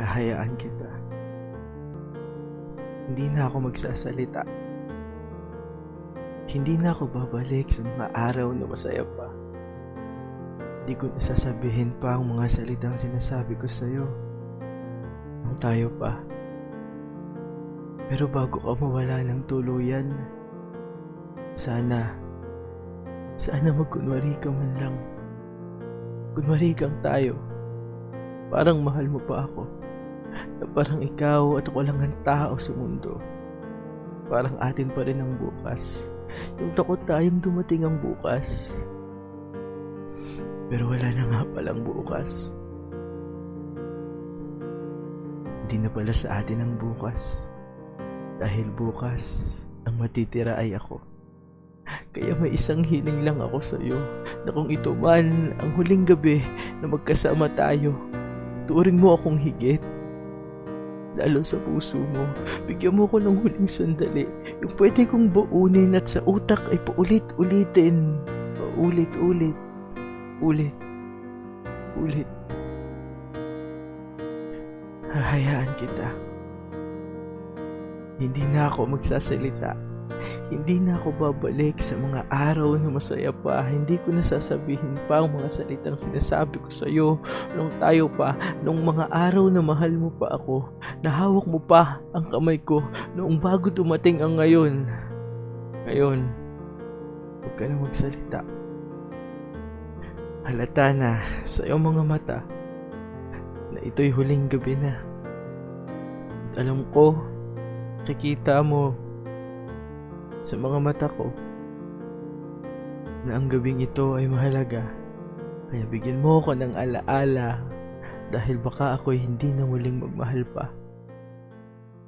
Hahayaan kita. Hindi na ako magsasalita. Hindi na ako babalik sa mga araw na masaya pa. Hindi ko nasasabihin pa ang mga salitang sinasabi ko sa'yo nung tayo pa. Pero bago ka mawala ng tuluyan, sana magkunwari ka man lang. Kunwari kang tayo. Parang mahal mo pa ako. Na parang ikaw at ako lang ang tao sa mundo. Parang atin pa rin ang bukas. Yung takot tayong dumating ang bukas. Pero wala na nga palang bukas. Hindi na pala sa atin ang bukas. Dahil bukas, ang matitira ay ako. Kaya may isang hiling lang ako sa iyo, na kung ito man ang huling gabi na magkasama tayo, turing mo akong higit. Lalo sa puso mo, bigyan mo ko ng huling sandali, yung pwede kong baunin at sa utak ay paulit-ulitin. Paulit-ulit. Ulit. Hahayaan kita. Hindi na ako magsasalita. Hindi na ako babalik sa mga araw na masaya pa. Hindi ko nasasabihin pa ang mga salitang sinasabi ko sa iyo nung tayo pa, nung mga araw na mahal mo pa ako, na hawak mo pa ang kamay ko noong bago dumating ang ngayon. Ngayon, huwag ka na magsalita. Halata na sa iyong mga mata na ito'y huling gabi na. At alam ko, nakikita mo sa mga mata ko na ang gabing ito ay mahalaga. Kaya bigyan mo ako ng alaala dahil baka ako'y hindi na muling magmahal pa.